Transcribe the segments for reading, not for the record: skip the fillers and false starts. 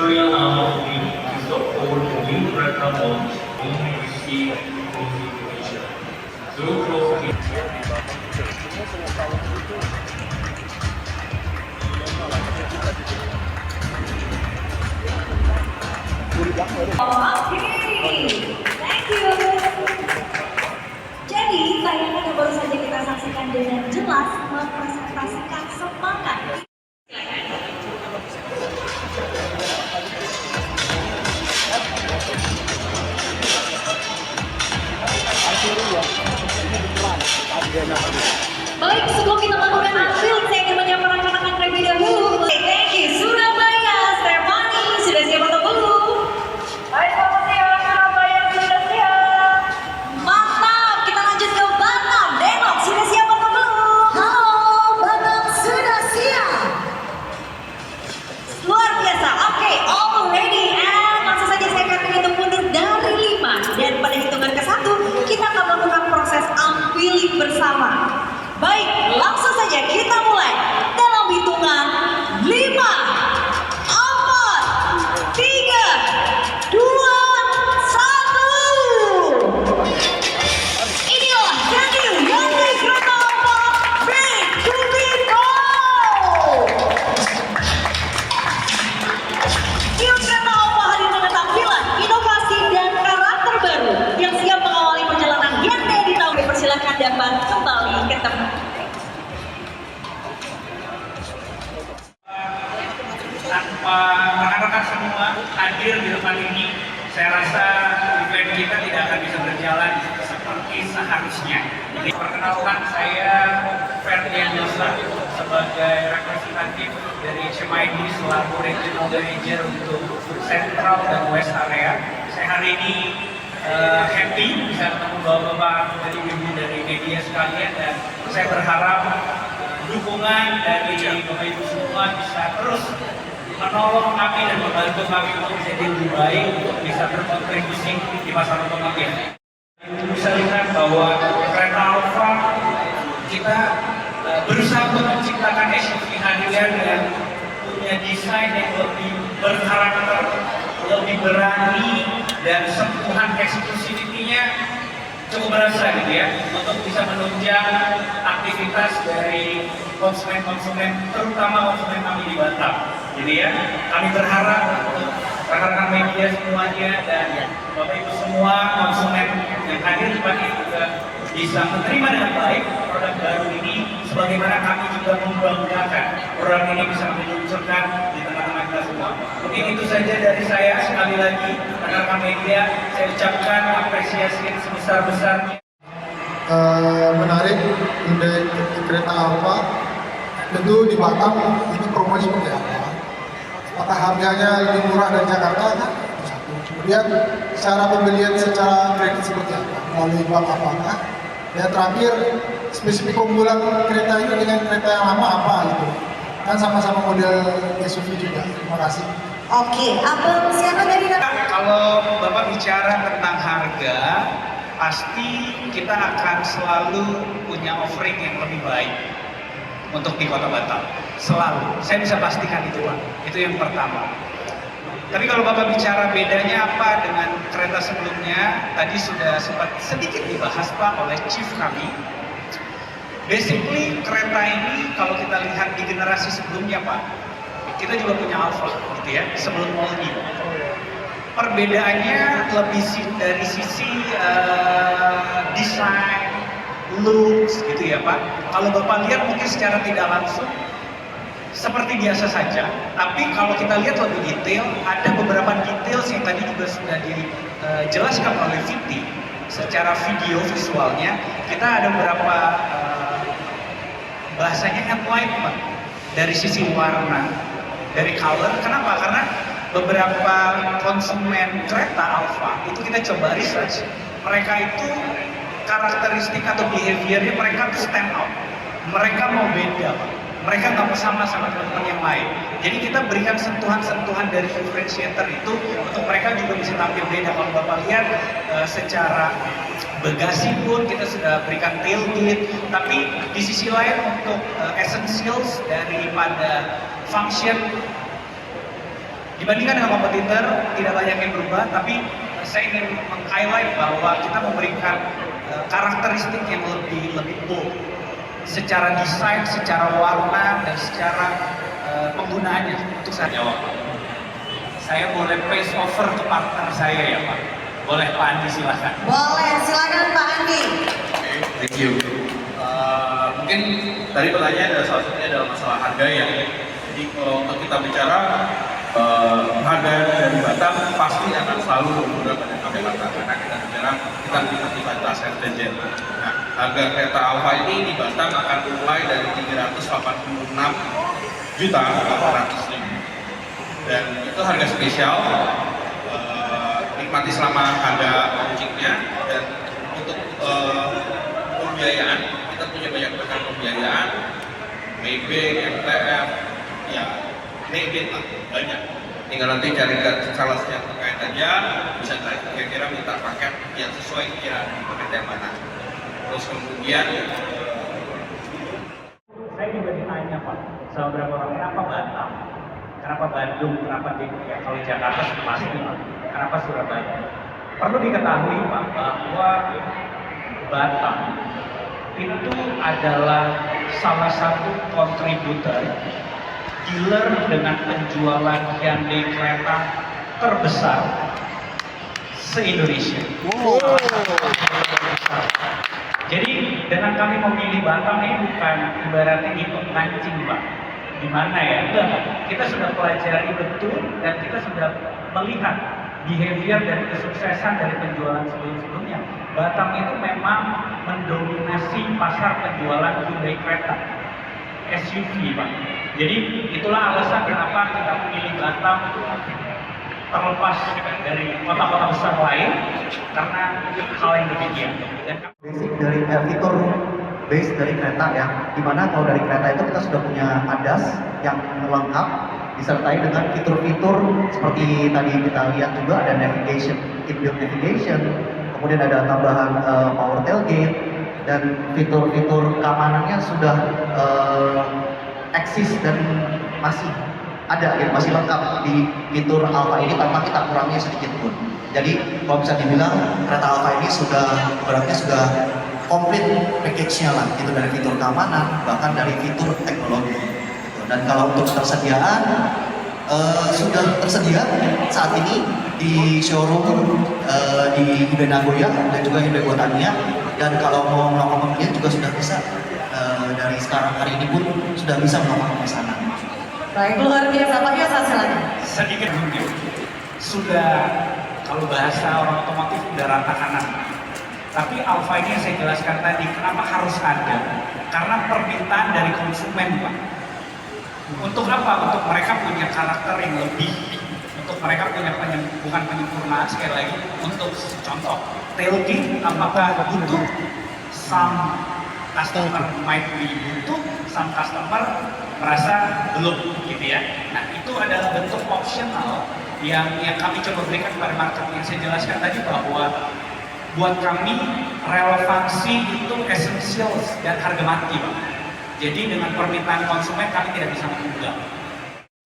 Victoria Arm to support the new Creta launch only received confirmation. Through close Oke, thank you. Jadi tayangan yang baru saja kita saksikan dengan jelas mempresentasikan semangat. Baik, sebelum kita melakukan hasil, saya ingin menyapa rekan-rekan terlebih dahulu. Thank you, Surabaya, Stefani, sudah siap atau belum? Hai, selamat siang, Surabaya, sudah siap. Mantap, kita lanjut ke Batam, Denok, sudah siap atau belum? Halo, Batam sudah siap. Luar biasa, oke, all ready, and langsung saja saya akan menghitung mundur dari 5. Dan pada hitungan ke-1, kita akan melakukan proses unveiling bersama. Baik, langsung saja kita mulai dalam hitungan 5, 4, 3, 2, 1. Inilah venue Hyundai Creta Alphard Big to Be Bold. Hyundai Creta Alphard hadir dengan tampilan, inovasi dan karakter baru yang siap mengawali perjalanan Hyundai di tahun. Persilahkan dapat kembali ke tempat. Tanpa rekan-rekan semua hadir di tempat ini, saya rasa event kita tidak akan bisa berjalan seperti seharusnya. Jadi perkenalkan, saya Ferdian Yosef sebagai representatif dari HMID selaku Regional Manager untuk Central dan West Area. Saya hari ini happy bisa ketemu bapak-bapak dari ibu dari media sekalian, dan saya berharap dukungan dari bapak ibu semua bisa terus menolong kami dan membantu kami untuk menjadi lebih baik, untuk bisa berkontribusi di pasar otomotif. Bisa lihat bahwa Creta Alphard kita berusaha untuk menciptakan SUV harian dan punya desain yang lebih berkarakter, lebih berani, dan sentuhan eksklusivitinya cukup berasa gitu ya, untuk bisa menunjang aktivitas dari konsumen-konsumen, terutama konsumen kami di Batam. Jadi ya, kami berharap untuk rekan-rekan media semuanya dan Bapak Ibu semua konsumen yang hadir di tempat ini juga bisa menerima dengan baik produk baru ini, sebagaimana kami juga membanggakan produk ini bisa diluncurkan di tengah-tengah kita semua. Mungkin itu saja dari saya. Sekali lagi rekan-rekan media, saya ucapkan apresiasi yang sebesar-besarnya. Menarik Hyundai Creta Alphard. Tentu di Batam ini promo seperti apa? Apakah harganya lebih murah dari Jakarta? Kan? Kemudian cara pembelian secara kredit seperti apa? Melalui bank apakah? Dan terakhir, spesifik keunggulan kereta ini dengan kereta yang lama apa gitu? Kan sama-sama model SUV juga. Terima kasih. Oke, Abang siapa dari Kalau Bapak bicara tentang harga, pasti kita akan selalu punya offering yang lebih baik untuk di Kota Batam. Selalu, saya bisa pastikan itu Pak. Itu yang pertama. Tapi kalau Bapak bicara bedanya apa dengan kereta sebelumnya, tadi sudah sempat sedikit dibahas Pak oleh Chief kami. Basically kereta ini kalau kita lihat di generasi sebelumnya Pak, kita juga punya Alfa gitu ya, sebelum Moldi. Perbedaannya lebih dari sisi desain, looks gitu ya Pak. Kalau Bapak lihat mungkin secara tidak langsung seperti biasa saja, tapi kalau kita lihat lebih detail, ada beberapa details yang tadi juga sudah dijelaskan oleh Viti secara video visualnya. Kita ada beberapa bahasanya enlightenment dari sisi warna, dari color. Kenapa? Karena beberapa konsumen kereta Alfa itu kita coba research, mereka itu karakteristik atau behaviornya mereka tuh stand out, mereka mau beda Pak. Mereka nggak mau sama teman-teman yang lain. Jadi kita berikan sentuhan-sentuhan dari differentiator itu untuk mereka juga bisa tampil beda. Kalau Bapak lihat secara bagasi pun kita sudah berikan tailgate, tapi di sisi lain untuk essentials daripada function Dibandingkan dengan kompetitor, tidak banyak yang berubah, tapi saya ingin meng-highlight bahwa kita memberikan karakteristik yang lebih bold secara desain, secara warna, dan secara penggunaannya. Untuk saya jawab, saya boleh pace over ke partner saya ya Pak? Boleh Pak Andi, silahkan. Boleh, silakan Pak Andi. Thank you. Mungkin tadi pertanyaan adalah salah satunya adalah masalah harga ya. Jadi kalau untuk kita bicara harga dari Batam pasti akan selalu berbeda pada harga Batam karena kita bicara kita memiliki batas RTJ. Nah, harga kereta Alfa ini di Batam akan mulai dari 386.800.000 dan itu harga spesial. Nikmati selama ada launchingnya dan untuk pembiayaan kita punya banyak program pembiayaan, Maybank, MTF, ya Maybank lah banyak. Tinggal nanti cari salah satu yang terkait aja, bisa kira-kira minta paket yang sesuai kira di paket yang mana. Terus kemudian Saya juga ditanya Pak, sama beberapa orang, kenapa Batam? Kenapa Bandung? Kenapa ya, kalau Jakarta sudah pasti Pak. Kenapa Surabaya? Perlu diketahui Pak bahwa Batam itu adalah salah satu kontributor dealer dengan penjualan Hyundai kereta terbesar se-Indonesia. Jadi dengan kami memilih Batam ini bukan ibaratnya ikut mancing Pak. Di mana ya? Enggak. Kita sudah pelajari betul dan kita sudah melihat behavior dan kesuksesan dari penjualan sebelum-sebelumnya. Batam itu memang mendominasi pasar penjualan Hyundai kereta SUV Pak. Jadi itulah alasan kenapa kita memilih Batam terlepas dari kota-kota besar lain karena hal yang demikian. Dan basic dari fitur base dari kereta ya, dimana kalau dari kereta itu kita sudah punya ADAS yang lengkap disertai dengan fitur-fitur seperti tadi kita lihat juga ada navigation, inbuilt navigation, kemudian ada tambahan power tailgate dan fitur-fitur keamanannya sudah eksis dan masih ada ya, masih lengkap di fitur Alfa ini tanpa kita kurangi sedikit pun. Jadi kalau bisa dibilang kereta Alfa ini sudah beratnya sudah komplit package-nya lah, itu dari fitur keamanan bahkan dari fitur teknologi. Dan kalau untuk ketersediaan sudah tersedia saat ini di showroom di Hyundai Nagoya dan juga Hyundai Botania, dan kalau mau melakukan pembelian juga sudah bisa dari sekarang hari ini pun sudah bisa melakukan pemesanan. Baik, luar biasa. Pak Yasa, silakan. sedikit mungkin sudah, kalau bahasa orang otomotif udah rata kanan. Tapi Alfa ini yang saya jelaskan tadi, kenapa harus ada? Karena permintaan dari konsumen Pak. Untuk apa? Untuk mereka punya karakter yang lebih, untuk mereka punya bukan penyempurnaan, sekali lagi untuk contoh tailgate apakah butuh, some customer might be butuh, some customer merasa belum gitu ya. Nah itu adalah bentuk optional yang kami coba berikan kepada market. Yang saya jelaskan tadi bahwa buat kami relevansi itu esensial dan harga mati Pak. Jadi dengan permintaan konsumen kami tidak bisa menunda.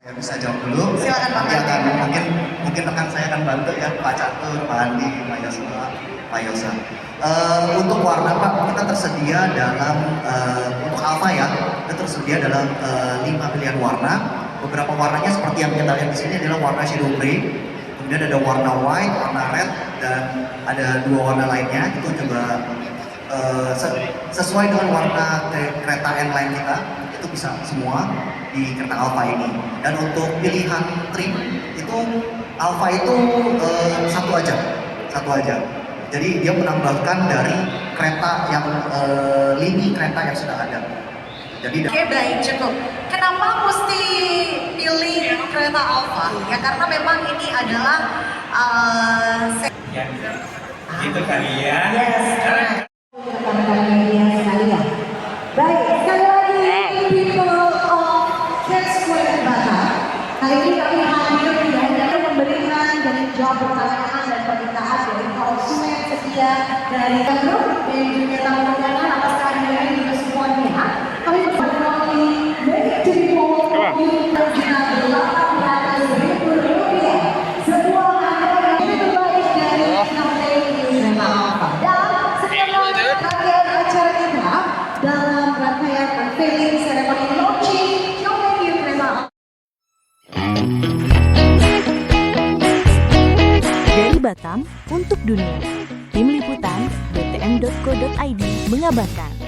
Saya bisa jawab dulu. Silakan Pak. Nanti akan mungkin rekan saya akan bantu ya, Pak Catur, Pak Andi, Pak Yosua, Pak Yosa. Untuk warna Pak, kita tersedia dalam untuk Alfa ya, kita tersedia dalam 5 pilihan warna. Beberapa warnanya seperti yang kita lihat di sini adalah warna shadow gray, kemudian ada warna white, warna red, dan ada 2 warna lainnya. Itu juga sesuai dengan warna kereta N-Line kita, itu bisa semua di kereta Alfa ini. Dan untuk pilihan trim itu Alfa itu satu aja. Jadi dia menambahkan dari kereta yang lini kereta yang sudah ada. Jadi Oke, baik, cukup. Kenapa mesti pilih kereta Alfa? Ya karena memang ini adalah Ya, gitu kali ya. Yes. Rekan-rekan media sekalian. Baik, sekali lagi people of Square Batam. Kali ini kami hadir tidak hanya memberikan dan menjawab pertanyaan dan permintaan dari konsumen setia dari grup dan juga tamu undangan atas kehadiran juga semua pihak. Kami melalui dari people yang kita 800.000 rupiah Batam untuk dunia. Tim Liputan BTM.co.id mengabarkan.